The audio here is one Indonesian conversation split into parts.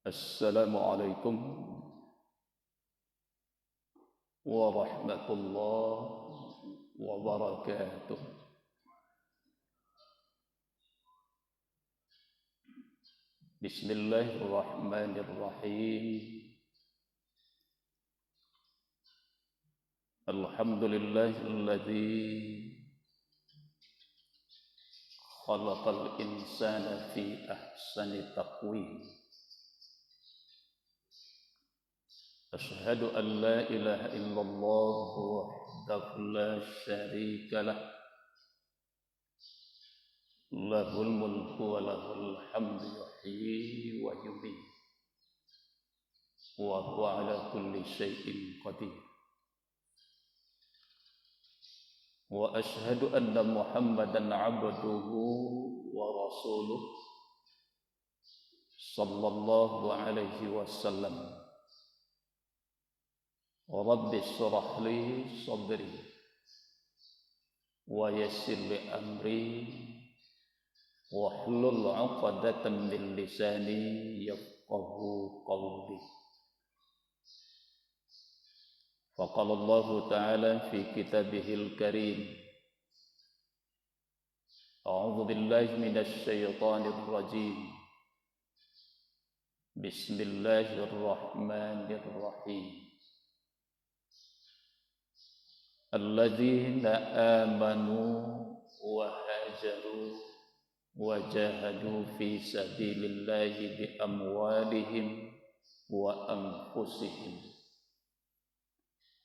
Assalamualaikum warahmatullahi wabarakatuh. Bismillahirrahmanirrahim. Alhamdulillahilladzi khalaqal insana fi ahsani taqwim. Asyhadu an la ilaha illallah wahdahu la syarika lah. Lahul mulku wa lahul hamdu yuhyi wa yumiit. Wa huwa ala kulli syai'in qadir. Wa asyhadu anna Muhammadan 'abduhu wa rasuluh sallallahu alaihi wasallam. Rabbi shrah li sadri wa yassir li amri wahlul 'uqdatam min lisani yafqahu qawli. Faqala Allah Ta'ala fi kitabihil karim. A'udzu billahi minasy syaithanir rajim. Bismillahirrahmanirrahim. Alladzina amanu wa hajaru wa jahadu fi sabilillahi bi amwalihim wa anfusihim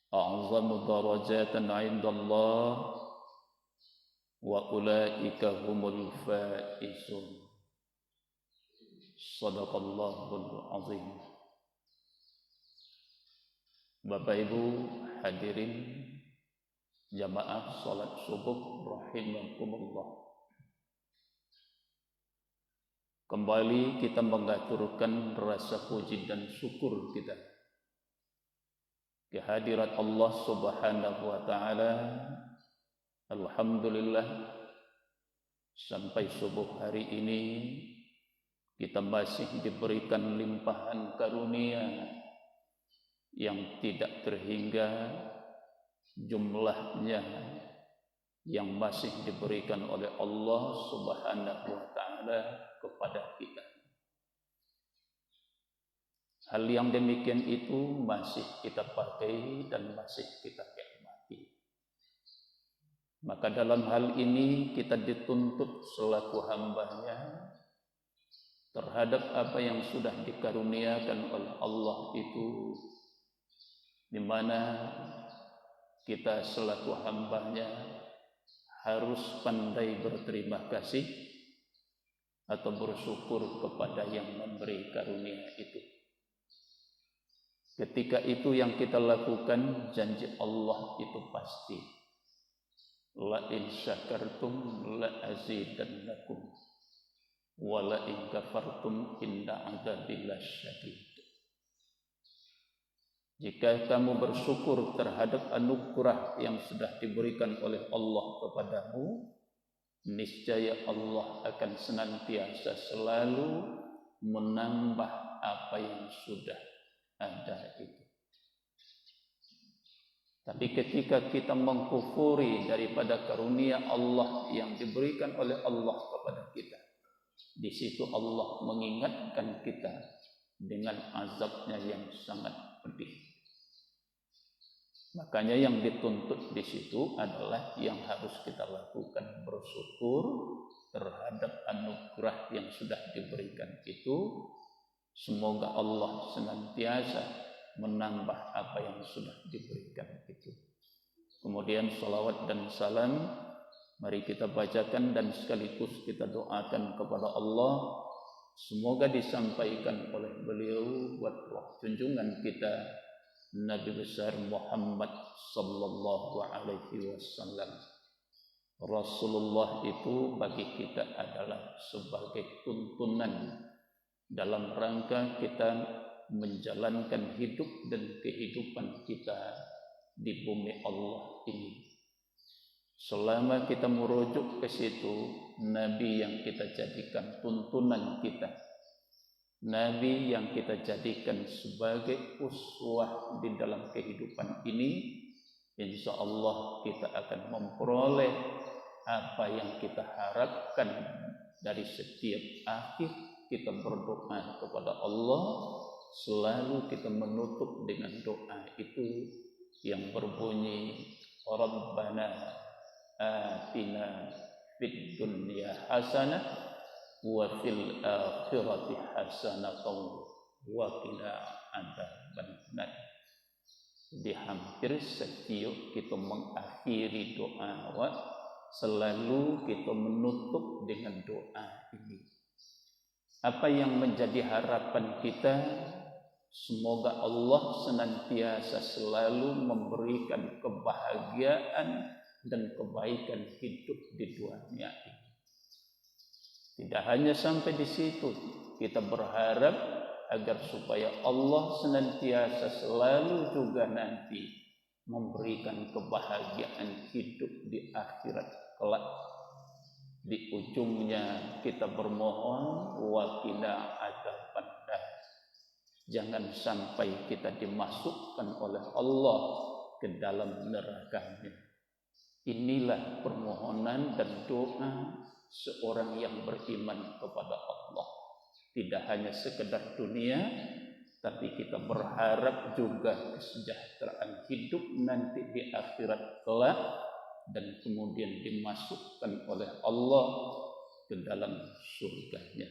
a'zamu darajatan 'indallah wa ulaika humul faizun. Shadaqallahul azim. Bapak Ibu hadirin jamaah salat subuh rahimakumullah. Kembali kita mengaturkan rasa puji dan syukur kita kehadirat Allah Subhanahu wa taala. Alhamdulillah sampai subuh hari ini kita masih diberikan limpahan karunia yang tidak terhingga jumlahnya yang masih diberikan oleh Allah Subhanahu wa taala kepada kita. Hal yang demikian itu masih kita pakai dan masih kita nikmati. Maka dalam hal ini kita dituntut selaku hambanya terhadap apa yang sudah dikaruniakan oleh Allah itu, di mana kita selaku hambanya harus pandai berterima kasih atau bersyukur kepada yang memberi karunia itu. Ketika itu yang kita lakukan, janji Allah itu pasti. La in syakartum la azidannakum wa la in kafartum inna adzabi lasyadid. Jika kamu bersyukur terhadap anugerah yang sudah diberikan oleh Allah kepadamu, niscaya Allah akan senantiasa selalu menambah apa yang sudah ada itu. Tapi ketika kita mengkufuri daripada karunia Allah yang diberikan oleh Allah kepada kita, di situ Allah mengingatkan kita dengan azabnya yang sangat pedih. Makanya yang dituntut di situ adalah yang harus kita lakukan, bersyukur terhadap anugerah yang sudah diberikan itu. Semoga Allah senantiasa menambah apa yang sudah diberikan itu. Kemudian salawat dan salam mari kita bacakan dan sekaligus kita doakan kepada Allah. Semoga disampaikan oleh beliau buat roh junjungan kita Nabi besar Muhammad sallallahu alaihi wasallam. Rasulullah itu bagi kita adalah sebagai tuntunan dalam rangka kita menjalankan hidup dan kehidupan kita di bumi Allah ini. Selama kita merujuk ke situ, Nabi yang kita jadikan tuntunan kita, Nabi yang kita jadikan sebagai uswah di dalam kehidupan ini, insya Allah kita akan memperoleh apa yang kita harapkan dari setiap akhir kita berdoa kepada Allah. Selalu kita menutup dengan doa itu yang berbunyi, Rabbana atina fid dunya hasanah wa fil akhirati hasanatan wa qina adzabannar. Di hampir setiap kita mengakhiri doa, selalu kita menutup dengan doa ini. Apa yang menjadi harapan kita? Semoga Allah senantiasa selalu memberikan kebahagiaan dan kebaikan hidup di dunia ini. Tidak hanya sampai di situ, kita berharap agar supaya Allah senantiasa selalu juga nanti memberikan kebahagiaan hidup di akhirat kelak. Di ujungnya kita bermohon, wa qina adzabannar. Jangan sampai kita dimasukkan oleh Allah ke dalam nerakanya. Inilah permohonan dan doa seorang yang beriman kepada Allah. Tidak hanya sekedar dunia, tapi kita berharap juga kesejahteraan hidup nanti di akhirat kelak, dan kemudian dimasukkan oleh Allah ke dalam surganya.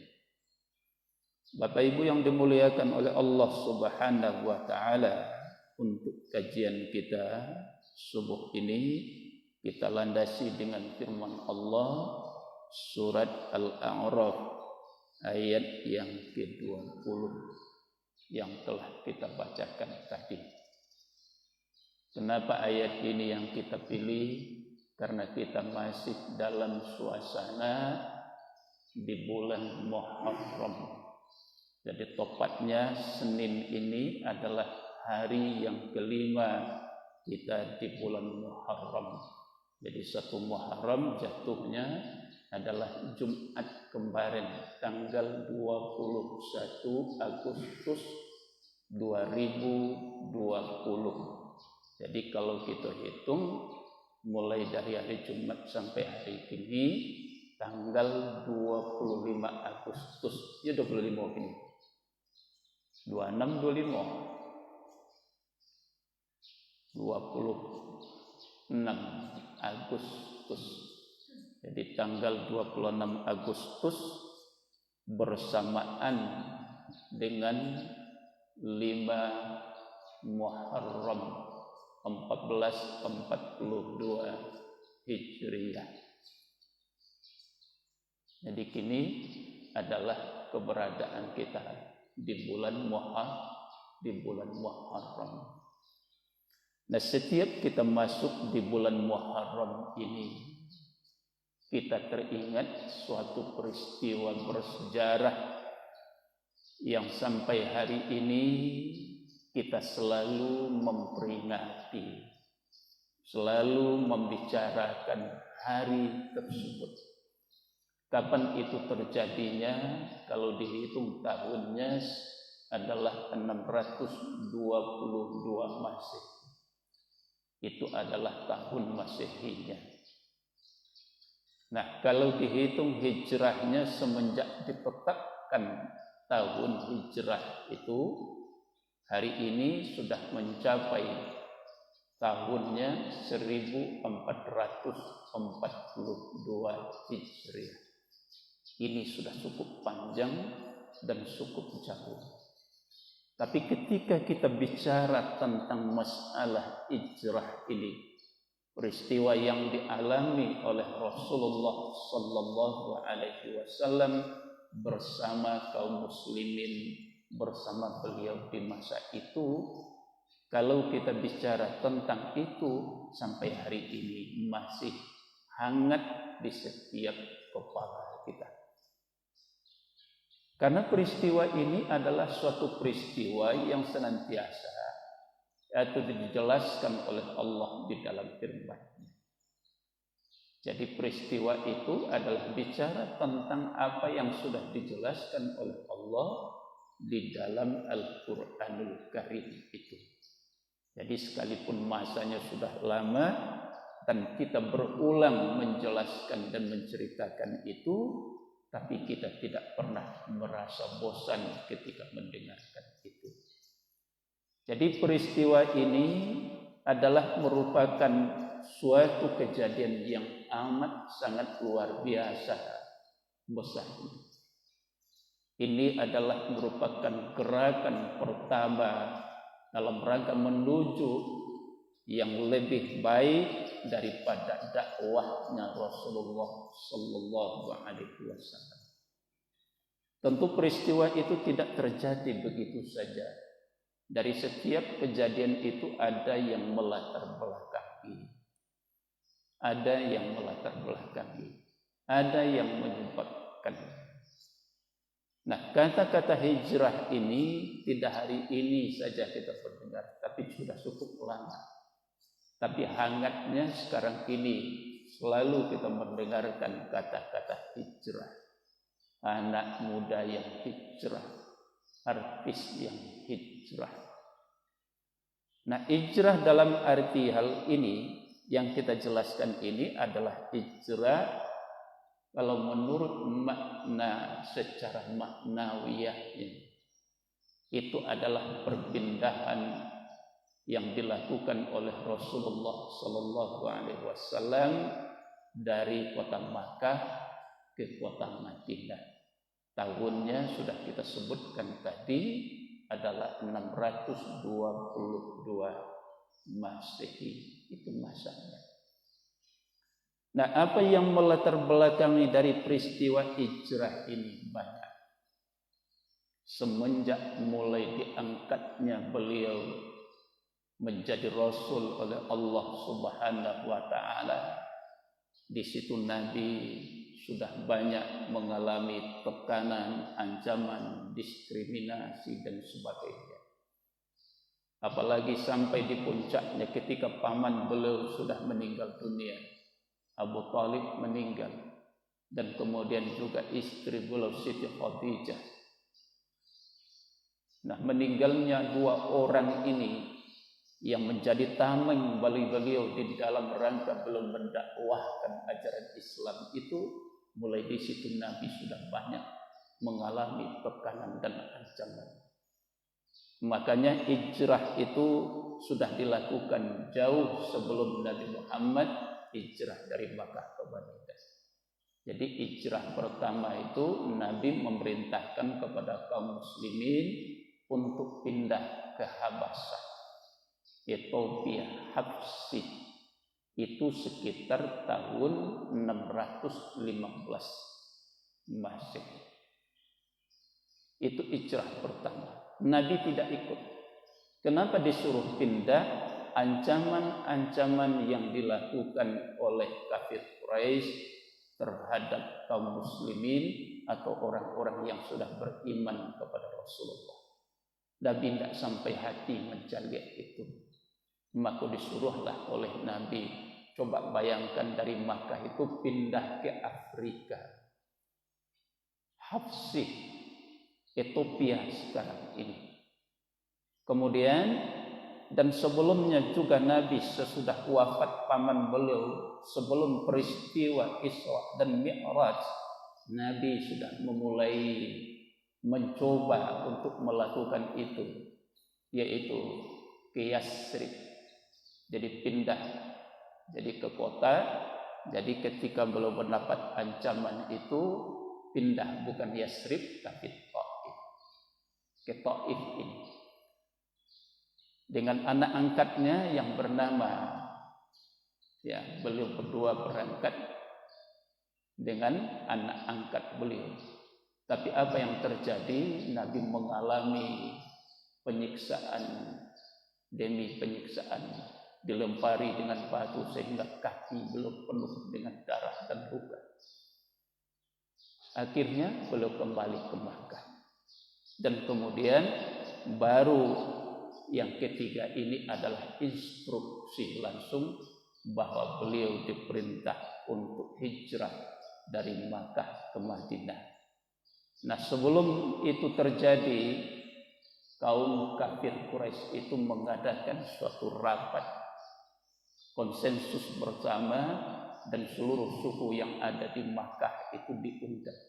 Bapak Ibu yang dimuliakan oleh Allah Subhanahu wa taala, untuk kajian kita subuh ini kita landasi dengan firman Allah surat Al-A'raf ayat yang ke-20 yang telah kita bacakan tadi. Kenapa ayat ini yang kita pilih? Karena kita masih dalam suasana di bulan Muharram. Jadi tepatnya Senin ini adalah hari yang kelima kita di bulan Muharram. Jadi 1 Muharram jatuhnya adalah Jumat kemarin, tanggal 21 Agustus 2020. Jadi kalau kita hitung mulai dari hari Jumat sampai hari ini tanggal 25 Agustus, ya 25 ini. 26 Agustus. Jadi tanggal 26 Agustus bersamaan dengan 5 Muharram 1442 Hijriah. Jadi kini adalah keberadaan kita di bulan Muharram. Nah, setiap kita masuk di bulan Muharram ini, kita teringat suatu peristiwa bersejarah yang sampai hari ini kita selalu memperingati, selalu membicarakan hari tersebut. Kapan itu terjadinya? Kalau dihitung tahunnya adalah 622 Masehi. Itu adalah tahun Masehinya. Nah, kalau dihitung hijrahnya semenjak ditetapkan tahun hijrah itu, hari ini sudah mencapai tahunnya 1442 Hijriah. Ini sudah cukup panjang dan cukup jauh. Tapi ketika kita bicara tentang masalah hijrah ini, peristiwa yang dialami oleh Rasulullah sallallahu alaihi wasallam bersama kaum muslimin, bersama beliau di masa itu, kalau kita bicara tentang itu sampai hari ini masih hangat di setiap kepala kita. Karena peristiwa ini adalah suatu peristiwa yang senantiasa itu dijelaskan oleh Allah di dalam firman-Nya. Jadi peristiwa itu adalah bicara tentang apa yang sudah dijelaskan oleh Allah di dalam Al-Quranul Karim itu. Jadi sekalipun masanya sudah lama dan kita berulang menjelaskan dan menceritakan itu, tapi kita tidak pernah merasa bosan ketika mendengarkan itu. Jadi peristiwa ini adalah merupakan suatu kejadian yang amat sangat luar biasa besarnya. Ini adalah merupakan gerakan pertama dalam rangka menuju yang lebih baik daripada dakwahnya Rasulullah Sallallahu Alaihi Wasallam. Tentu peristiwa itu tidak terjadi begitu saja. Dari setiap kejadian itu ada yang melatar belakangi, ada yang melatar belakangi, ada yang menyebabkan. Nah, kata-kata hijrah ini tidak hari ini saja kita mendengar, tapi sudah cukup lama. Tapi hangatnya sekarang ini selalu kita mendengarkan kata-kata hijrah. Anak muda yang hijrah, artis yang hijrah. Nah, hijrah dalam arti hal ini yang kita jelaskan ini adalah hijrah kalau menurut makna secara maknawiyahnya itu adalah perpindahan yang dilakukan oleh Rasulullah Sallallahu Alaihi Wasallam dari kota Makkah ke kota Madinah. Tahunnya sudah kita sebutkan tadi adalah 622 Masehi, itu masanya. Nah, apa yang melatar belakangi dari peristiwa hijrah ini banyak. Semenjak mulai diangkatnya beliau menjadi Rasul oleh Allah Subhanahu wa Ta'ala, di situ Nabi sudah banyak mengalami tekanan, ancaman, diskriminasi dan sebagainya. Apalagi sampai di puncaknya ketika paman beliau sudah meninggal dunia, Abu Thalib meninggal, dan kemudian juga istri beliau Siti Khadijah. Nah, meninggalnya dua orang ini yang menjadi tameng beliau di dalam rangka belum mendakwahkan ajaran Islam itu, mulai di situ Nabi sudah banyak mengalami tekanan dan ancaman. Makanya hijrah itu sudah dilakukan jauh sebelum Nabi Muhammad hijrah dari Makkah ke Madinah. Jadi hijrah pertama itu Nabi memerintahkan kepada kaum muslimin untuk pindah ke Habasyah, Ethiopia, Habsyi. Itu sekitar tahun 615 Masehi. Itu hijrah pertama. Nabi tidak ikut. Kenapa disuruh pindah? Ancaman-ancaman yang dilakukan oleh kafir Quraisy terhadap kaum muslimin atau orang-orang yang sudah beriman kepada Rasulullah. Nabi tidak sampai hati menjaga itu. Maka disuruhlah oleh Nabi, coba bayangkan dari Makkah itu pindah ke Afrika, Habsyi, Ethiopia sekarang ini. Kemudian dan sebelumnya juga Nabi sesudah wafat paman beliau, sebelum peristiwa Isra dan Mi'raj, Nabi sudah memulai mencoba untuk melakukan itu, yaitu ke Yasrib. Jadi pindah, jadi ke kota. Jadi ketika belum mendapat ancaman itu pindah, bukan Yasrib tapi Taif, ke Taif ini dengan anak angkatnya yang bernama, ya, beliau berdua berangkat dengan anak angkat beliau. Tapi apa yang terjadi? Nabi mengalami penyiksaan demi penyiksaan, dilempari dengan batu sehingga kaki beliau penuh dengan darah dan luka. Akhirnya beliau kembali ke Makkah. Dan kemudian baru yang ketiga ini adalah instruksi langsung bahwa beliau diperintah untuk hijrah dari Makkah ke Madinah. Nah, sebelum itu terjadi, kaum kafir Quraisy itu mengadakan suatu rapat konsensus bersama, dan seluruh suku yang ada di Makkah itu diundang,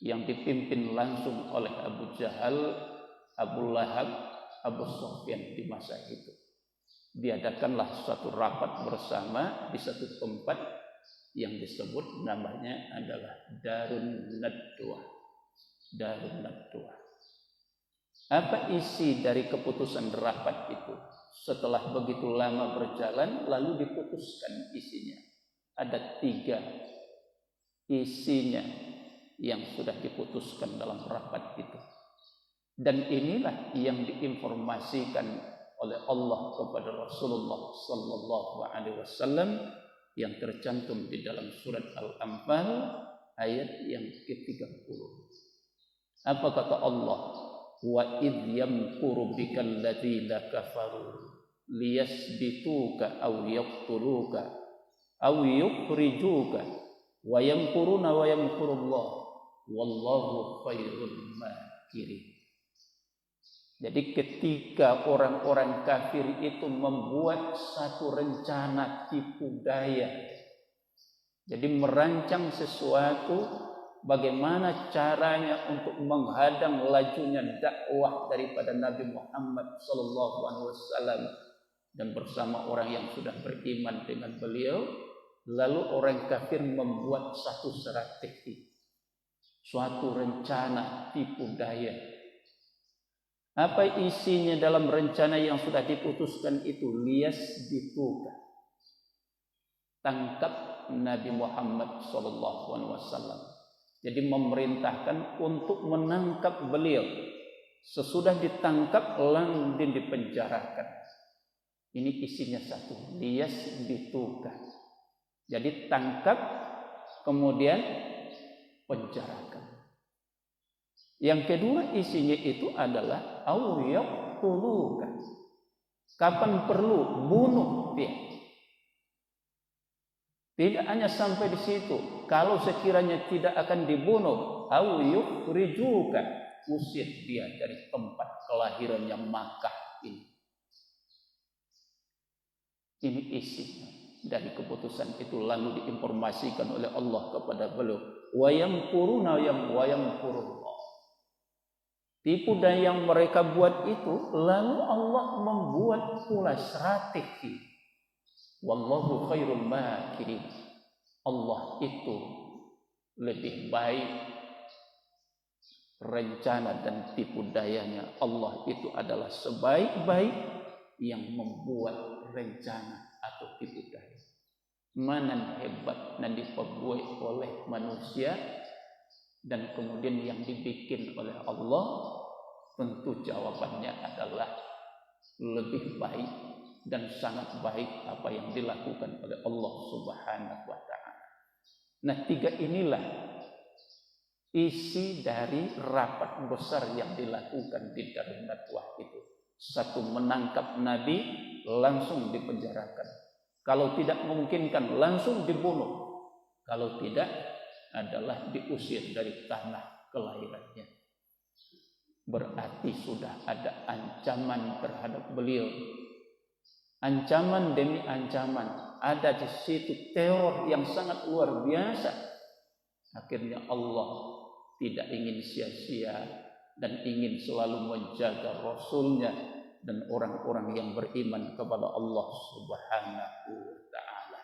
yang dipimpin langsung oleh Abu Jahal, Abu Lahab, Abu Sufyan di masa itu. Diadakanlah suatu rapat bersama di satu tempat yang disebut namanya adalah Darun Nadwa. Darun Nadwa. Apa isi dari keputusan rapat itu? Setelah begitu lama berjalan, lalu diputuskan isinya. Ada 3 isinya yang sudah diputuskan dalam rapat itu. Dan inilah yang diinformasikan oleh Allah kepada Rasulullah sallallahu alaihi wasallam yang tercantum di dalam surat Al-Anfal ayat yang ke-30. Apa kata Allah? Wa idh yamkuru bikal ladzina kafaru liyasbituka aw yaqtuluka aw yukhrijuka wa yamkuruna wa yamkurullah wallahu khairul makirin. Jadi ketika orang-orang kafir itu membuat satu rencana tipu daya, jadi merancang sesuatu bagaimana caranya untuk menghadang lajunya dakwah daripada Nabi Muhammad SAW dan bersama orang yang sudah beriman dengan beliau, lalu orang kafir membuat satu strategi, suatu rencana tipu daya. Apa isinya dalam rencana yang sudah diputuskan itu? Liyasbituka, tangkap Nabi Muhammad SAW. Jadi memerintahkan untuk menangkap beliau. Sesudah ditangkap langsung dipenjarakan. Ini isinya satu, liyasbituka. Jadi tangkap kemudian penjarakan. Yang kedua isinya itu adalah awyaqtuluka. Kapan perlu bunuh dia. Tidak hanya sampai di situ. Kalau sekiranya tidak akan dibunuh, awyukhrijuka, usir dia dari tempat kelahirannya Makkah ini. Ini isinya dari keputusan itu, lalu diinformasikan oleh Allah kepada beliau. Wa yamkuruna wa yamkurullah. Tipu daya yang mereka buat itu, lalu Allah membuat pula strategi. Wallahu khairul makirin. Allah itu lebih baik rencana dan tipu dayanya. Allah itu adalah sebaik-baik yang membuat rencana atau tipu daya. Mana hebat yang diperbuat oleh manusia dan kemudian yang dibikin oleh Allah, tentu jawabannya adalah lebih baik dan sangat baik apa yang dilakukan oleh Allah Subhanahu wa ta'ala. Nah, 3 inilah isi dari rapat besar yang dilakukan di Darun Nadwah itu. 1, menangkap Nabi, langsung dipenjarakan. Kalau tidak memungkinkan, langsung dibunuh. Kalau tidak, adalah diusir dari tanah kelahirannya. Berarti sudah ada ancaman terhadap beliau. Ancaman demi ancaman. Ada di situ teror yang sangat luar biasa. Akhirnya Allah tidak ingin sia-sia dan ingin selalu menjaga Rasulnya dan orang-orang yang beriman kepada Allah Subhanahu wa ta'ala.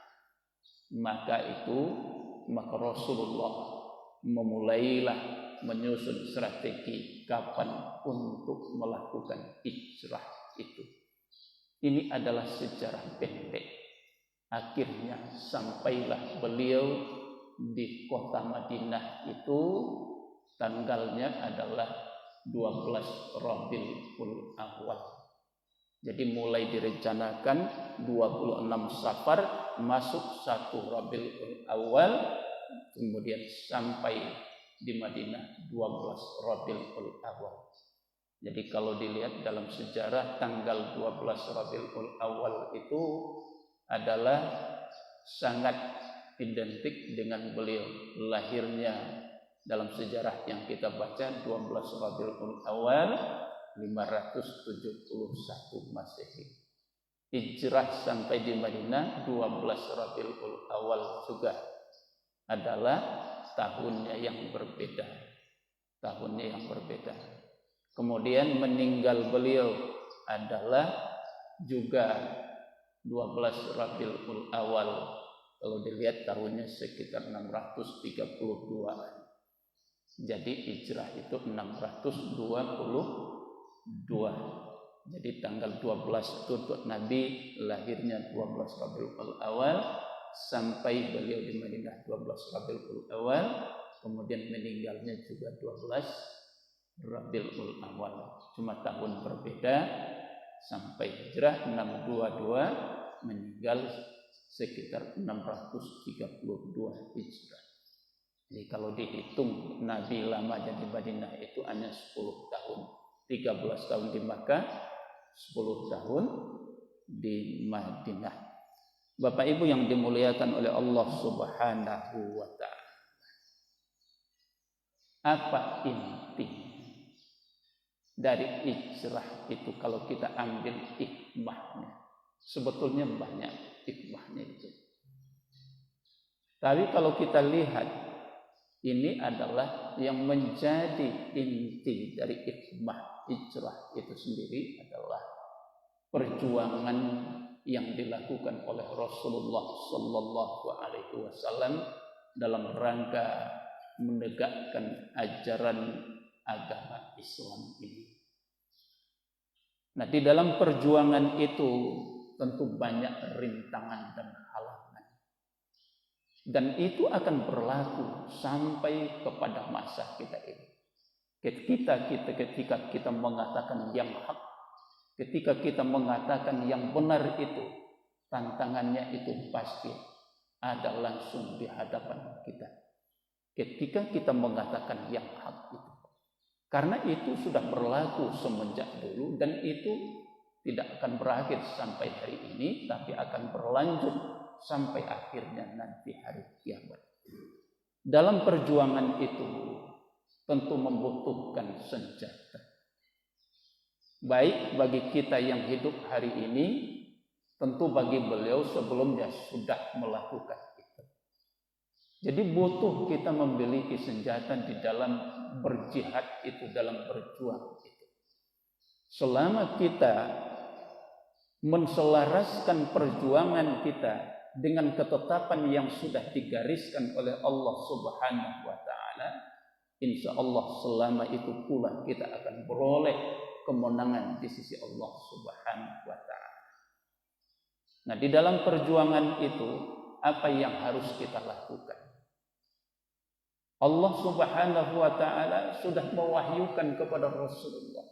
Maka Rasulullah memulailah menyusun strategi kapan untuk melakukan hijrah itu. Ini adalah sejarah pendek. Akhirnya sampailah beliau di kota Madinah itu, tanggalnya adalah 12 Rabiul Awal. Jadi mulai direncanakan 26 Safar masuk 1 Rabiul Awal, kemudian sampai di Madinah 12 Rabiul Awal. Jadi kalau dilihat dalam sejarah, tanggal 12 Rabiul Awal itu adalah sangat identik dengan beliau lahirnya dalam sejarah yang kita baca 12 Rabiul Awal 571 Masehi. Hijrah sampai di Madinah 12 Rabiul Awal juga adalah tahunnya yang berbeda. Tahunnya yang berbeda. Kemudian meninggal beliau adalah juga 12 Rabiul Awal. Kalau dilihat tahunnya sekitar 632. Jadi hijrah itu 622. Jadi tanggal 12 itu Nabi lahirnya 12 Rabiul Awal sampai beliau di Madinah 12 Rabiul Awal, kemudian meninggalnya juga 12 Rabiul Awal. Cuma tahun berbeda, sampai hijrah 622, meninggal sekitar 632 hijrah. Jadi kalau dihitung Nabi lamanya di Madinah itu hanya 10 tahun. 13 tahun di Makkah, 10 tahun di Madinah. Bapak Ibu yang dimuliakan oleh Allah Subhanahu wa ta'ala. Apa inti dari hijrah itu kalau kita ambil hikmahnya? Sebetulnya banyak hikmahnya itu. Tapi kalau kita lihat, ini adalah yang menjadi inti dari hikmah hijrah itu sendiri adalah perjuangan yang dilakukan oleh Rasulullah Sallallahu Alaihi Wasallam dalam rangka menegakkan ajaran agama Islam ini. Nah, di dalam perjuangan itu tentu banyak rintangan dan halangan. Dan itu akan berlaku sampai kepada masa kita ini. Ketika kita mengatakan yang hak, ketika kita mengatakan yang benar itu, tantangannya itu pasti ada langsung di hadapan kita. Ketika kita mengatakan yang hak itu. Karena itu sudah berlaku semenjak dulu dan itu tidak akan berakhir sampai hari ini, tapi akan berlanjut sampai akhirnya nanti hari kiamat. Dalam perjuangan itu tentu membutuhkan senjata. Baik bagi kita yang hidup hari ini, tentu bagi beliau sebelumnya sudah melakukan itu. Jadi butuh kita memiliki senjata di dalam berjihad itu, dalam berjuang itu. Selama kita menselaraskan perjuangan kita dengan ketetapan yang sudah digariskan oleh Allah Subhanahu wa ta'ala, insya Allah selama itu pula kita akan beroleh kemenangan di sisi Allah Subhanahu wa ta'ala. Nah, di dalam perjuangan itu apa yang harus kita lakukan? Allah Subhanahu wa ta'ala sudah mewahyukan kepada Rasulullah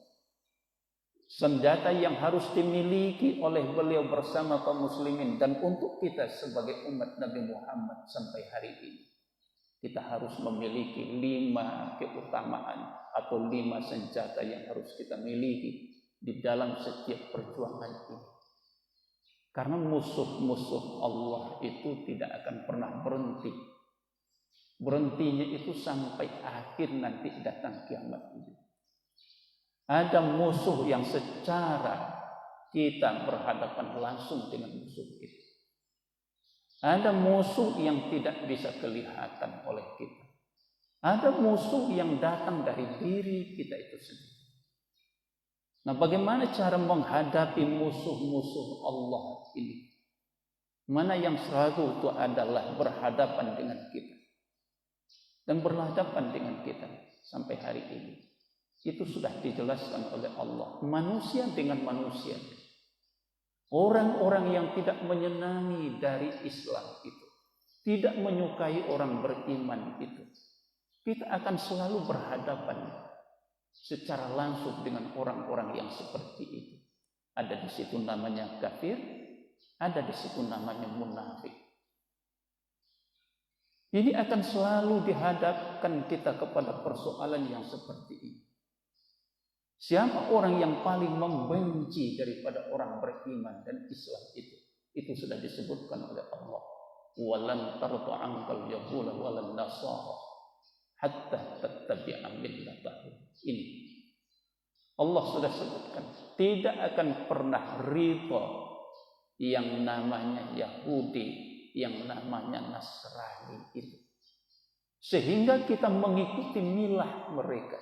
senjata yang harus dimiliki oleh beliau bersama kaum muslimin dan untuk kita sebagai umat Nabi Muhammad sampai hari ini. Kita harus memiliki 5 keutamaan atau 5 senjata yang harus kita miliki di dalam setiap perjuangan ini. Karena musuh-musuh Allah itu tidak akan pernah berhenti. Berhentinya itu sampai akhir nanti datang kiamat itu. Ada musuh yang secara kita berhadapan langsung dengan musuh itu. Ada musuh yang tidak bisa kelihatan oleh kita. Ada musuh yang datang dari diri kita itu sendiri. Nah, bagaimana cara menghadapi musuh-musuh Allah ini? Mana yang selalu itu adalah berhadapan dengan kita. Dan berhadapan dengan kita sampai hari ini. Itu sudah dijelaskan oleh Allah. Manusia dengan manusia. Orang-orang yang tidak menyenangi dari Islam itu. Tidak menyukai orang beriman itu. Kita akan selalu berhadapan secara langsung dengan orang-orang yang seperti itu. Ada di situ namanya kafir. Ada di situ namanya munafik. Ini akan selalu dihadapkan kita kepada persoalan yang seperti ini. Siapa orang yang paling membenci daripada orang beriman dan Islam itu? Itu sudah disebutkan oleh Allah. Walan tarda ankal yahuda walan nasara hatta tattabi'a millatahu. Ini Allah sudah sebutkan, tidak akan pernah ridha yang namanya Yahudi, yang namanya Nasrani itu, sehingga kita mengikuti milah mereka.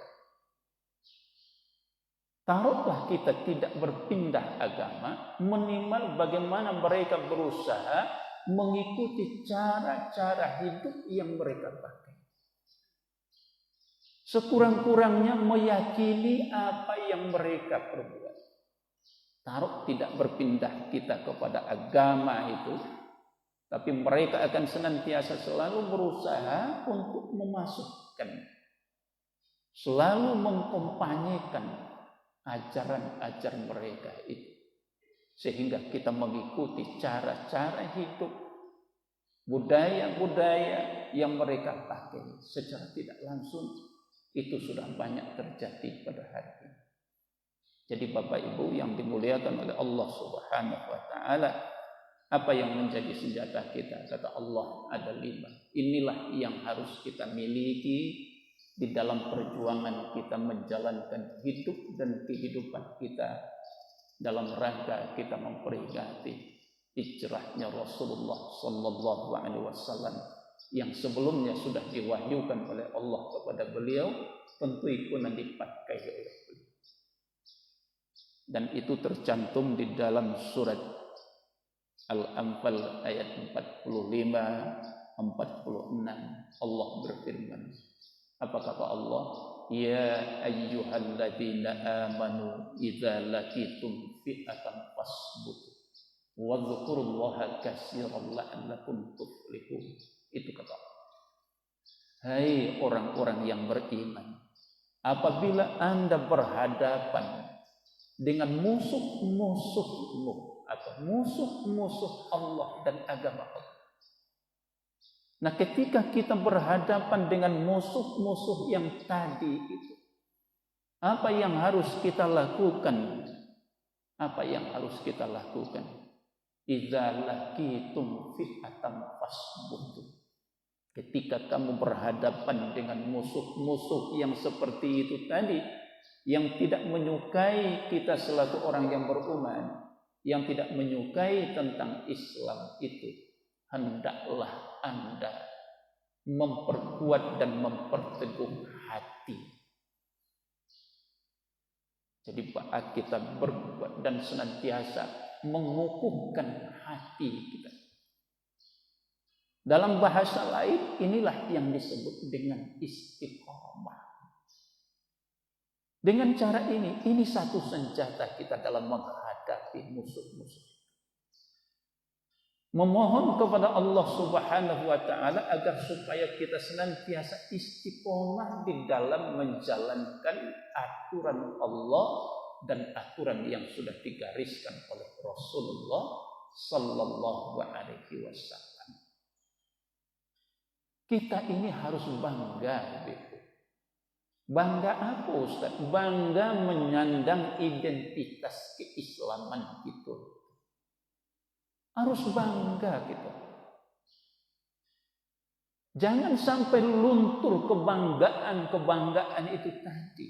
Taruhlah kita tidak berpindah agama, minimal bagaimana mereka berusaha mengikuti cara-cara hidup yang mereka pakai. Sekurang-kurangnya meyakini apa yang mereka perbuat. Taruh tidak berpindah kita kepada agama itu, tapi mereka akan senantiasa selalu berusaha untuk memasukkan, selalu mengkompanyekan ajaran-ajaran mereka itu, sehingga kita mengikuti cara-cara hidup, budaya-budaya yang mereka pakai secara tidak langsung. Itu sudah banyak terjadi pada hari ini. Jadi Bapak Ibu yang dimuliakan oleh Allah Subhanahu wa taala, apa yang menjadi senjata kita? Kata Allah ada 5. Inilah yang harus kita miliki di dalam perjuangan kita menjalankan hidup dan kehidupan kita dalam rangka kita memperingati hijrahnya Rasulullah sallallahu alaihi wasallam yang sebelumnya sudah diwahyukan oleh Allah kepada beliau, tentu itu nanti dipakai oleh beliau. Dan itu tercantum di dalam surat Al-Anfal ayat 45, 46. Allah berfirman, apa kata Allah? Ya ayyuhalladzina amanu idza laqitum fi'atan fasbutu wa dzkurullaha katsiran la'allakum tuflihun. Itu kata Allah. Hai orang-orang yang beriman, apabila Anda berhadapan dengan musuh-musuhmu atau musuh-musuh Allah dan agama Allah. Nah, ketika kita berhadapan dengan musuh-musuh yang tadi itu, apa yang harus kita lakukan? Apa yang harus kita lakukan? Idza laqitum fi'atan fasbutu. Ketika kamu berhadapan dengan musuh-musuh yang seperti itu tadi, yang tidak menyukai kita selaku orang yang beriman, yang tidak menyukai tentang Islam itu, hendaklah Anda memperkuat dan memperteguh hati. Jadi saat kita berbuat dan senantiasa mengukuhkan hati kita. Dalam bahasa lain, inilah yang disebut dengan istiqomah. Dengan cara ini satu senjata kita dalam menghadapi musuh-musuh. Memohon kepada Allah Subhanahu wa taala agar supaya kita senantiasa istiqomah di dalam menjalankan aturan Allah dan aturan yang sudah digariskan oleh Rasulullah sallallahu alaihi wasallam. Kita ini harus bangga, gitu. Bangga apa, Ustaz? Bangga menyandang identitas keislaman gitu. Harus bangga gitu. Jangan sampai luntur kebanggaan itu tadi.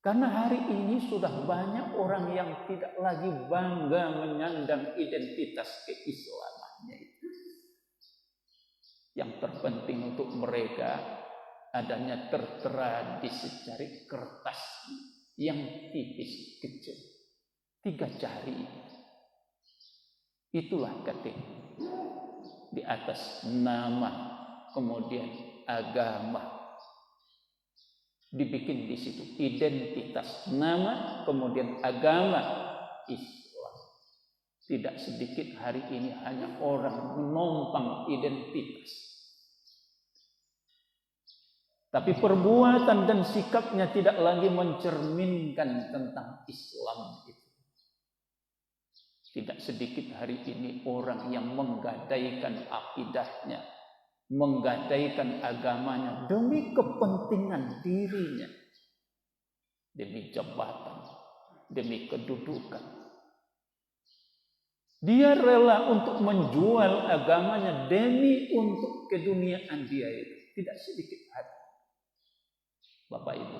Karena hari ini sudah banyak orang yang tidak lagi bangga menyandang identitas keislamannya itu. Yang terpenting untuk mereka adanya tertera di secari kertas yang tipis kecil, 3 jari. Itulah ketik di atas nama, kemudian agama, dibikin di situ identitas, nama, kemudian agama Islam. Tidak sedikit hari ini hanya orang menompang identitas, tapi perbuatan dan sikapnya tidak lagi mencerminkan tentang Islam itu. Tidak sedikit hari ini orang yang menggadaikan akidahnya, menggadaikan agamanya demi kepentingan dirinya, demi jabatan, demi kedudukan. Dia rela untuk menjual agamanya demi untuk keduniaan dia itu. Tidak sedikit hari. Bapak Ibu,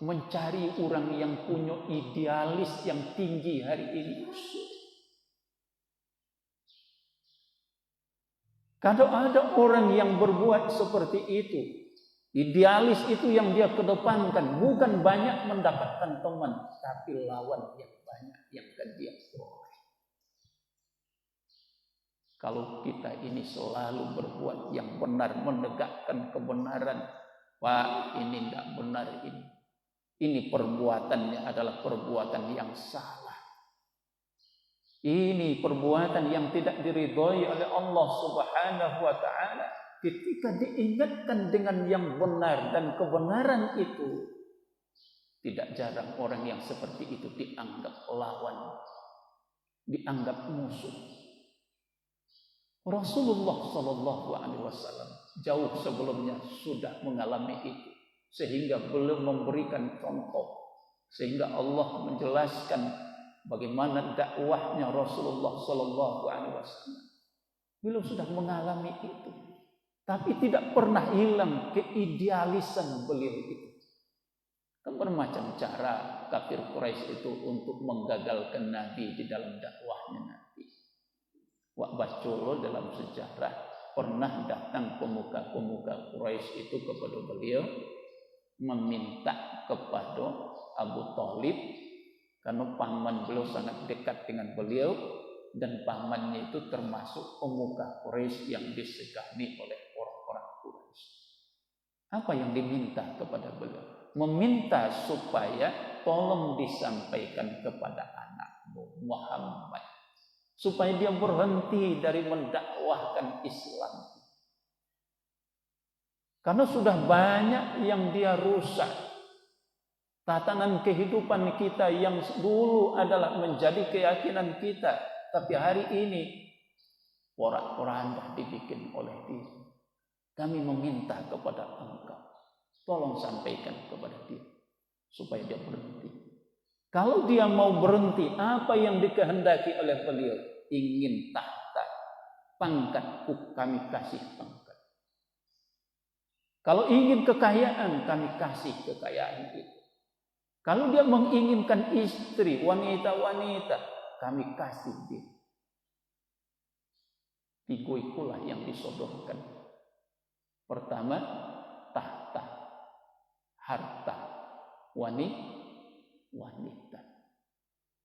mencari orang yang punya idealis yang tinggi hari ini. Kalau ada orang yang berbuat seperti itu, idealis itu yang dia kedepankan, bukan banyak mendapatkan teman, tapi lawan yang banyak yang akan dia peroleh. Kalau kita ini selalu berbuat yang benar, menegakkan kebenaran, Pak, ini tidak benar ini. Ini perbuatannya adalah perbuatan yang salah. Ini perbuatan yang tidak diridhoi oleh Allah Subhanahu wa ta'ala. Ketika diingatkan dengan yang benar dan kebenaran itu, tidak jarang orang yang seperti itu dianggap lawan, dianggap musuh. Rasulullah Shallallahu Alaihi Wasallam jauh sebelumnya sudah mengalami itu, sehingga belum memberikan contoh, sehingga Allah menjelaskan bagaimana dakwahnya Rasulullah Shallallahu Alaihi Wasallam. Beliau sudah mengalami itu, tapi tidak pernah hilang keidealisan beliau itu. Bermacam cara kafir Quraisy itu untuk menggagalkan Nabi di dalam dakwahnya Nabi. Wak Bacolo dalam sejarah pernah datang pemuka-pemuka Quraisy itu kepada beliau, meminta kepada Abu Thalib, karena paman beliau sangat dekat dengan beliau, dan pamannya itu termasuk pemuka Quraisy yang disegani oleh orang-orang Quraisy. Apa yang diminta kepada beliau? Meminta supaya tolong disampaikan kepada anakmu Muhammad, supaya dia berhenti dari mendakwahkan Islam. Karena sudah banyak yang dia rusak. Tatanan kehidupan kita yang dulu adalah menjadi keyakinan kita, tapi hari ini porak-poranda dibikin oleh dia. Kami meminta kepada engkau, tolong sampaikan kepada dia supaya dia berhenti. Kalau dia mau berhenti, apa yang dikehendaki oleh beliau? Ingin tahta, pangkatku kami kasih pangkat. Kalau ingin kekayaan, kami kasih kekayaan itu. Kalau dia menginginkan istri, wanita-wanita, kami kasih dia. Tiga itulah yang disodorkan. Pertama, tahta, harta, wanita.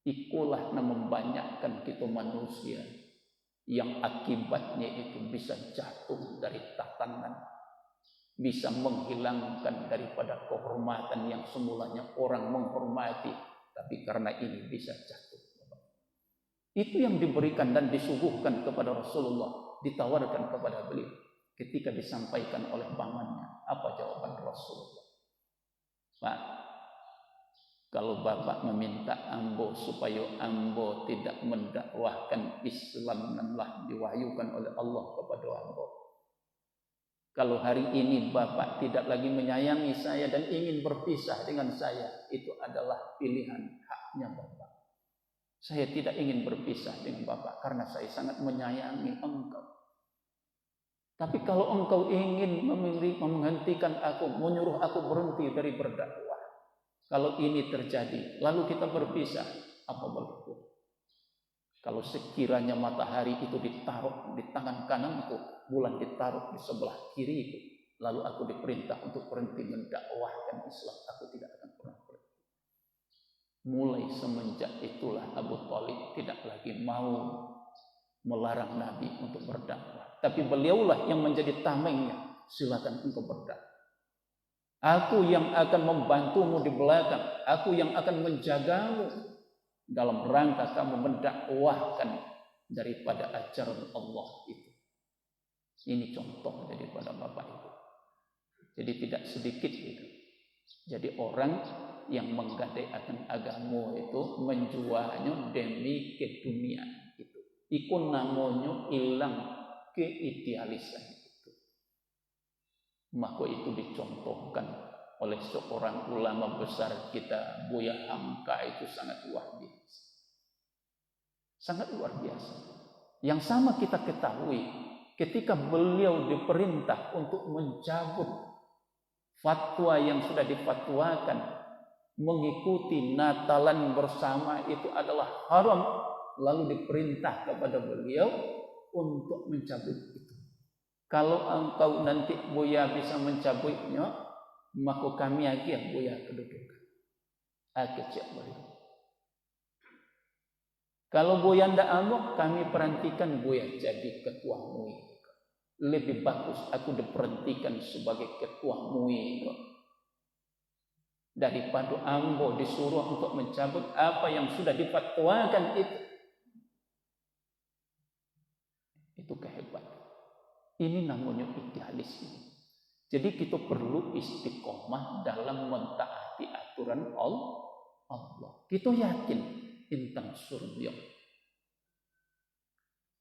Ikulah yang membanyakkan kita manusia yang akibatnya itu bisa jatuh dari tatanan, bisa menghilangkan daripada kehormatan yang semulanya orang menghormati, tapi karena ini bisa jatuh. Itu yang diberikan dan disuguhkan kepada Rasulullah, ditawarkan kepada beliau ketika disampaikan oleh pamannya. Apa jawaban Rasulullah? Pak, kalau Bapak meminta ambo supaya ambo tidak mendakwahkan Islam yang telah diwahyukan oleh Allah kepada ambo. Kalau hari ini Bapak tidak lagi menyayangi saya dan ingin berpisah dengan saya, itu adalah pilihan haknya Bapak. Saya tidak ingin berpisah dengan Bapak karena saya sangat menyayangi engkau. Tapi kalau engkau ingin menghentikan aku, menyuruh aku berhenti dari berdakwah, kalau ini terjadi, lalu kita berpisah, apa boleh buat? Kalau sekiranya matahari itu ditaruh di tangan kananku, bulan ditaruh di sebelah kiriku, lalu aku diperintah untuk berhenti mendakwahkan Islam, aku tidak akan pernah berhenti. Mulai semenjak itulah Abu Thalib tidak lagi mau melarang Nabi untuk berdakwah, tapi beliaulah yang menjadi tamengnya. Silakan engkau berdakwah. Aku yang akan membantumu di belakang. Aku yang akan menjagamu dalam rangka kamu mendakwahkan daripada ajaran Allah itu. Ini contoh daripada Bapak Ibu. Jadi tidak sedikit itu. Jadi orang yang menggadaikan agama itu menjualnya demi keduniaan itu. Iku namanya hilang keidealisan. Maka itu dicontohkan oleh seorang ulama besar kita, Buya Hamka, itu sangat luar biasa. Sangat luar biasa. Yang sama kita ketahui ketika beliau diperintah untuk mencabut fatwa yang sudah difatwakan mengikuti Natalan bersama itu adalah haram, lalu diperintah kepada beliau untuk mencabut itu. Kalau engkau nanti Buya bisa mencabutnya, maka kami akan Buya kedudukan. Akecek beliau. Kalau Buya ndak amuk, kami perhentikan Buya jadi ketua MUI. Lebih bagus aku diperhentikan sebagai ketua MUI daripada ambo disuruh untuk mencabut apa yang sudah difatwakan itu. Itu kehebatan. Ini namanya idealisme. Jadi kita perlu istiqomah dalam mentaati aturan Allah. Kita yakin tentang surga.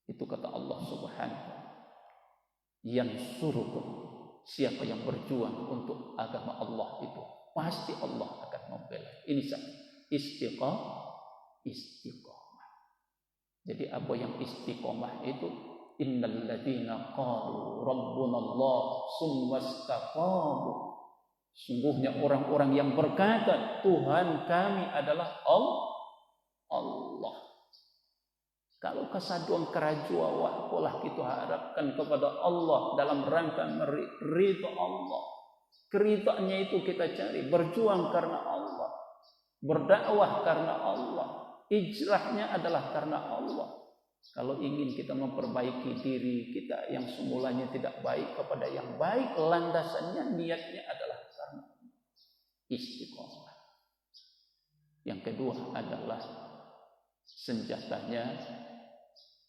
Itu kata Allah Subhanahu. Yang suruh siapa yang berjuang untuk agama Allah itu pasti Allah akan membela. Ini istiqomah. Jadi apa yang istiqomah itu? Innal ladzina qalu rabbuna Allah tsumma istaqamu. Sungguhnya orang-orang yang berkata Tuhan kami adalah Allah. Kalau kesaduan kerajuan pola kita harapkan kepada Allah dalam rangka ridha Allah. Keridhaannya itu kita cari, berjuang karena Allah, berdakwah karena Allah, ijrahnya adalah karena Allah. Kalau ingin kita memperbaiki diri kita yang semulanya tidak baik kepada yang baik, landasannya niatnya adalah karena istiqomah. Yang kedua adalah senjatanya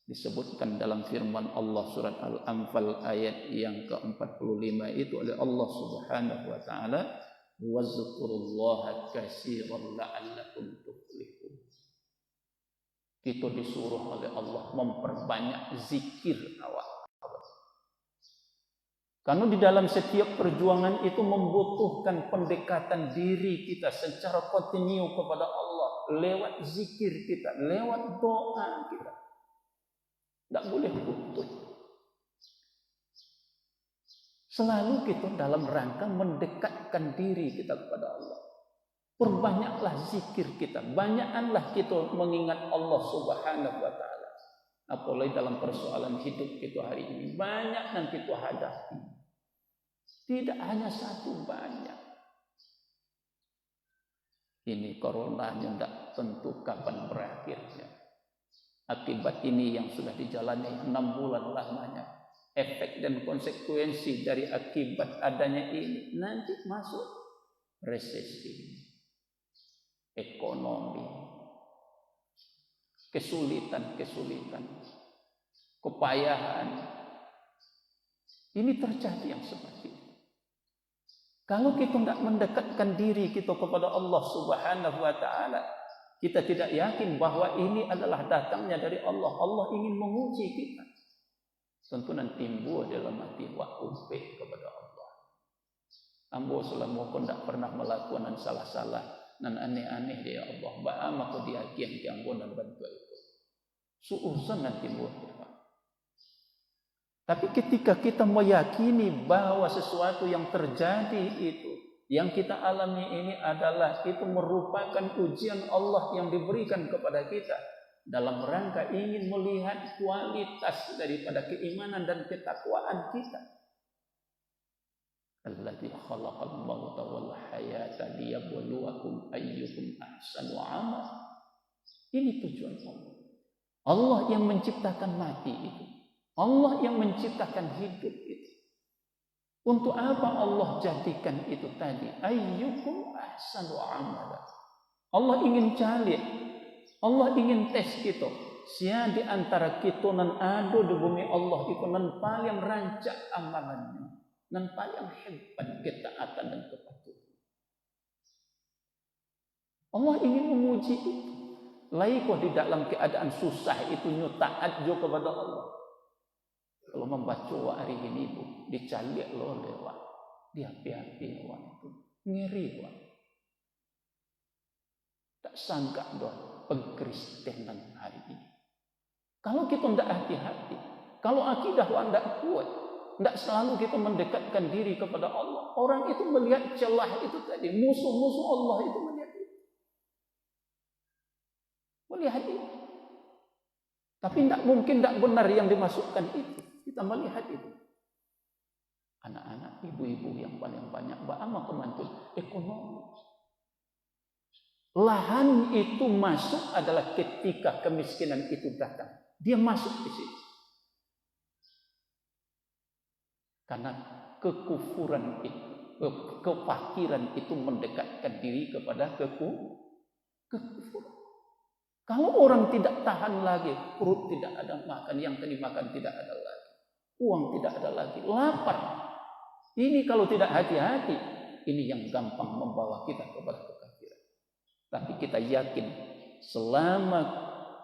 disebutkan dalam firman Allah surat Al-Anfal ayat yang ke-45 itu oleh Allah Subhanahu wa taala, wazkurullaha katsiran la'allakum tuflihun. Kita disuruh oleh Allah memperbanyak zikir awak. Karena di dalam setiap perjuangan itu membutuhkan pendekatan diri kita secara kontinu kepada Allah lewat zikir kita, lewat doa kita. Tidak boleh putus. Selalu kita dalam rangka mendekatkan diri kita kepada Allah. Perbanyaklah zikir kita, banyakkanlah kita mengingat Allah Subhanahu wa taala. Apalagi dalam persoalan hidup kita hari ini, banyak yang kita hadapi. Tidak hanya satu, banyak. Ini coronanya tidak tentu kapan berakhirnya. Akibat ini yang sudah dijalani 6 bulan lamanya, efek dan konsekuensi dari akibat adanya ini nanti masuk resesi ekonomi, kesulitan, kepayahan. Ini terjadi yang seperti itu. Kalau kita tidak mendekatkan diri kita kepada Allah Subhanahu wa taala, kita tidak yakin bahwa ini adalah datangnya dari Allah. Allah ingin menguji kita. Tentu nanti timbul dalam hati wa'ubih kepada Allah. Ambo selama kau tidak pernah melakukan salah-salah dan aneh-aneh dia Allah. Ba'ama kau diakian ke ambo dan bantu itu. Suusan nanti timbul. Tapi ketika kita meyakini bahwa sesuatu yang terjadi itu, yang kita alami ini adalah itu merupakan ujian Allah yang diberikan kepada kita dalam rangka ingin melihat kualitas daripada keimanan dan ketakwaan kita. Alladzi khalaqal mauta wal hayata liyabluwakum ayyukum ahsanu amala. Ini tujuan Allah. Allah yang menciptakan mati itu. Allah yang menciptakan hidup itu. Untuk apa Allah jadikan itu tadi? Ayyukum ahsanu amala. Allah ingin cari, Allah ingin tes kita. Sia di antara kita nan ada di bumi Allah itu nan paling rancak amalannya, nan paling hebat ketaatan dan kepatuhan. Allah ingin menguji itu. Laiko di dalam keadaan susah itu taat juga kepada Allah. Kalau membaca hari ini bu, dicalik lo lewat, diapi-api lewat itu, ngeri wah. Tak sangka doa pengkristenan hari ini. Kalau kita tidak hati-hati, kalau akidah tidak kuat, tidak selalu kita mendekatkan diri kepada Allah. Orang itu melihat celah itu tadi, musuh-musuh Allah itu melihat itu. Melihat itu. Tapi tidak mungkin, tidak benar yang dimasukkan itu. Kita melihat itu. Anak-anak, ibu-ibu yang paling banyak beramal kemantun ekonomi. Lahan itu masuk adalah ketika kemiskinan itu datang. Dia masuk di situ. Karena kekufuran itu, kefakiran itu mendekatkan diri kepada kekufuran. Kalau orang tidak tahan lagi, perut tidak ada makan, yang tadi makan tidak ada lagi, uang tidak ada lagi, lapar. Ini kalau tidak hati-hati, ini yang gampang membawa kita kepada kekafiran. Tapi kita yakin selama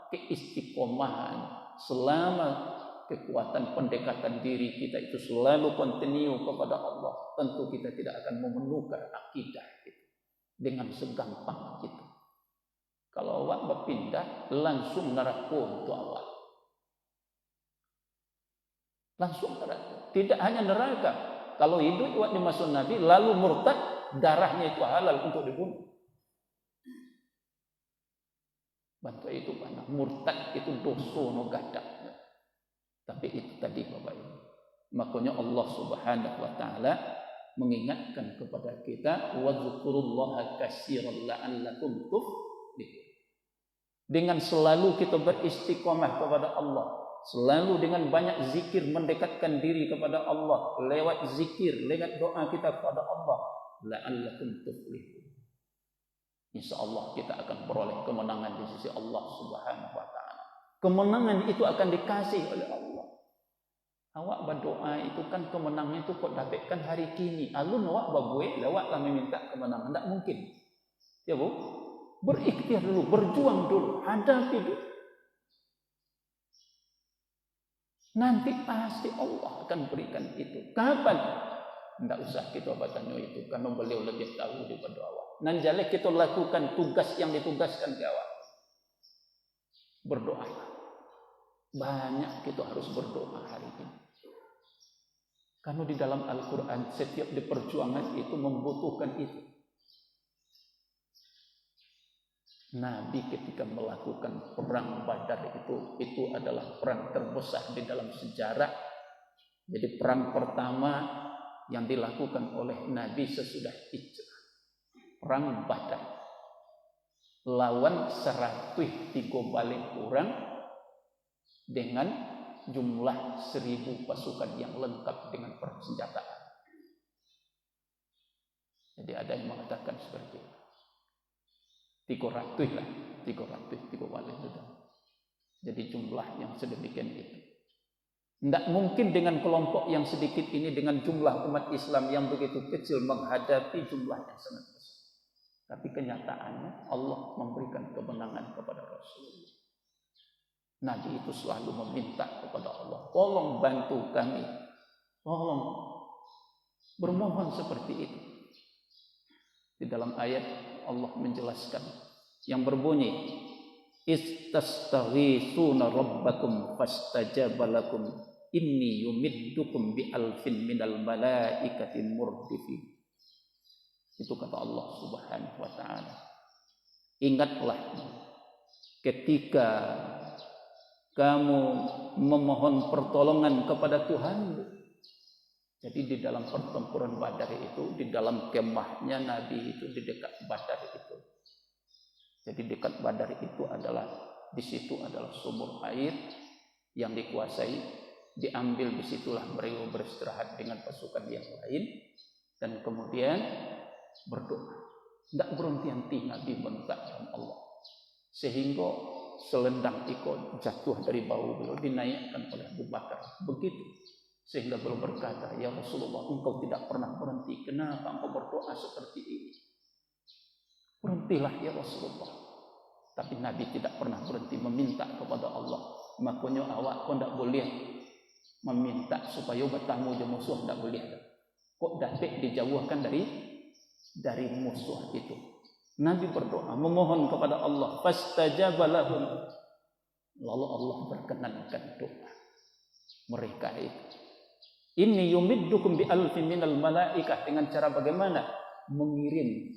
keistiqomahan, selama kekuatan pendekatan diri kita itu selalu kontinu kepada Allah, tentu kita tidak akan memenukar akidah itu dengan segampang itu. Kalau awak berpindah, langsung neraka untuk awak. Langsung neraka. Tidak hanya neraka. Kalau hidup awak dimasuk Nabi, lalu murtad, darahnya itu halal untuk dibunuh. Bantu itu mana? Murtad itu dosa no gadak. Tapi itu tadi Bapak Ibu. Makanya Allah Subhanahu wa taala mengingatkan kepada kita, wa dzkurullaha katsiran la'allakum tuflihun. Dengan selalu kita beristiqomah kepada Allah, selalu dengan banyak zikir mendekatkan diri kepada Allah, lewat zikir, lewat doa kita kepada Allah, la'allakum tuflihun. Insyaallah kita akan beroleh kemenangan di sisi Allah Subhanahu wa taala. Kemenangan itu akan dikasih oleh Allah. Awak berdoa itu kan kemenangan itu kok dapatkan hari kini. Alun awak berbuat, awak lah meminta kemenangan. Tak mungkin. Ya Bu? Berikhtiar dulu, berjuang dulu, hadapi dulu. Nanti pasti Allah akan berikan itu. Kapan? Tidak usah kita bertanya itu, karena beliau lebih tahu daripada awak. Nanjale kita lakukan tugas yang ditugaskan ke awak. Berdoa. Banyak kita harus berdoa hari ini. Karena di dalam Al-Quran setiap di perjuangan itu membutuhkan itu. Nabi ketika melakukan perang Badar itu adalah perang terbesar di dalam sejarah. Jadi perang pertama yang dilakukan oleh Nabi sesudah hijrah. Perang Badar. Lawan 103 balik orang dengan jumlah 1000 pasukan yang lengkap dengan persenjataan. Jadi ada yang mengatakan seperti itu. 300 lah, 300 balik itu. Jadi jumlah yang sedemikian itu. Tidak mungkin dengan kelompok yang sedikit ini dengan jumlah umat Islam yang begitu kecil menghadapi jumlah yang sangat besar. Tapi kenyataannya Allah memberikan kemenangan kepada Rasulullah. Nabi itu selalu meminta kepada Allah, tolong bantu kami, tolong bermohon seperti itu. Di dalam ayat Allah menjelaskan yang berbunyi, istastaghisuna rabbakum fastajaba lakum inni yumiddukum bi alfin minal malaikati murdifin. Itu kata Allah Subhanahu wa taala. Ingatlah ketika kamu memohon pertolongan kepada Tuhanmu. Jadi di dalam pertempuran Badar itu, di dalam kemahnya Nabi itu di dekat Badar itu. Jadi dekat Badar itu adalah, di situ adalah sumur air yang dikuasai, diambil disitulah mereka beristirahat dengan pasukan yang lain, dan kemudian berdoa. Tidak berhenti-henti Nabi meminta dengan Allah. Sehingga selendang ikut jatuh dari bau beliau, dinaikkan oleh Abu Bakar. Begitu. Sehingga beliau berkata, ya Rasulullah, engkau tidak pernah berhenti. Kenapa engkau berdoa seperti ini? Berhentilah ya Rasulullah. Tapi Nabi tidak pernah berhenti meminta kepada Allah. Makanya awak kau tidak boleh meminta supaya bertamu je musuh, tidak boleh. Kok dapat dijauhkan dari musuh itu. Nabi berdoa, memohon kepada Allah. Fastajaba lahum. Lalu Allah berkenankan doa mereka itu. Inni yumiddukum bi alfin minal malaikah, dengan cara bagaimana? Mengirim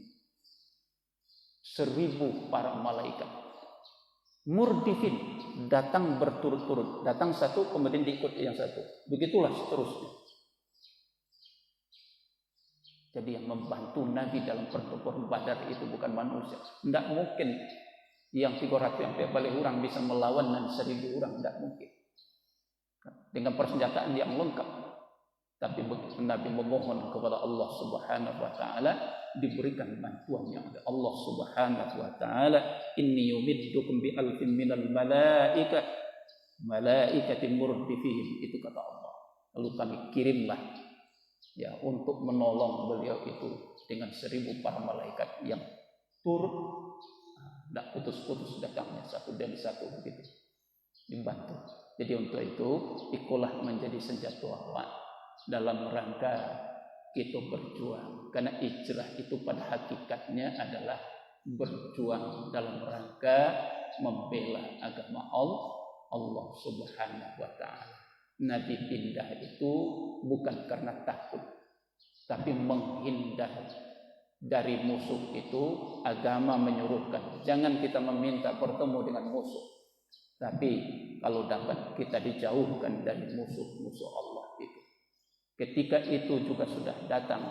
1000 para malaikat. Murdifin, datang berturut-turut, datang satu kemudian diikut yang satu. Begitulah seterusnya. Jadi yang membantu Nabi dalam pertempuran Badar itu bukan manusia. Tidak mungkin yang 300 yang paling orang bisa melawan dan 1000 orang, tidak mungkin. Dengan persenjataan yang lengkap. Tapi Nabi memohon kepada Allah Subhanahu wa taala diberikan bantuan yang ada. Allah Subhanahu wa taala, inni yumiddukum bi alfin minal malaikatin murdifihim, itu kata Allah. Lalu kami kirimlah ya untuk menolong beliau itu dengan 1000 para malaikat yang turut, tidak putus-putus datangnya satu demi satu begitu dibantu. Jadi untuk itu ikulah menjadi senjata dalam rangka kita berjuang, karena hijrah itu pada hakikatnya adalah berjuang dalam rangka membela agama Allah Subhanahu wa taala. Nabi pindah itu bukan karena takut, tapi menghindar dari musuh itu. Agama menyuruhkan jangan kita meminta bertemu dengan musuh, tapi kalau dapat kita dijauhkan dari musuh-musuh Allah itu. Ketika itu juga sudah datang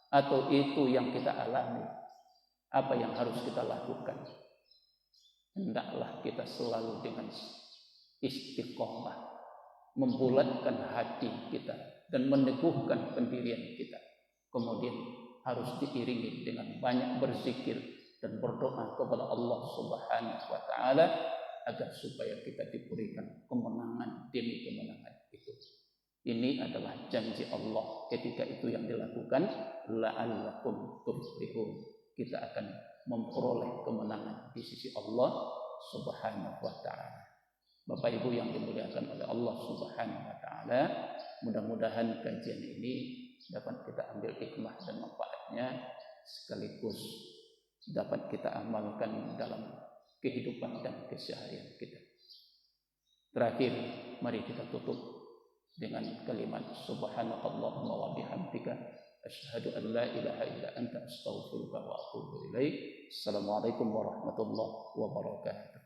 atau itu yang kita alami, apa yang harus kita lakukan? Hendaklah kita selalu dengan istiqomah, membulatkan hati kita dan meneguhkan pendirian kita. Kemudian harus diiringi dengan banyak berzikir dan berdoa kepada Allah Subhanahu wa taala agar supaya kita diberikan kemenangan demi kemenangan itu. Ini adalah janji Allah. Ketika itu yang dilakukan, la'allakum tuflihun, kita akan memperoleh kemenangan di sisi Allah Subhanahu wa taala. Bapak Ibu yang dimuliakan oleh Allah Subhanahu wa taala, mudah-mudahan kajian ini dapat kita ambil hikmah dan manfaatnya, sekaligus dapat kita amalkan dalam kehidupan dan keseharian kita. Terakhir, mari kita tutup dengan kalimat subhanakallahumma wa bihamdika asyhadu an la ilaha illa anta astaghfiruka wa atubu ilaik. Assalamualaikum warahmatullahi wabarakatuh.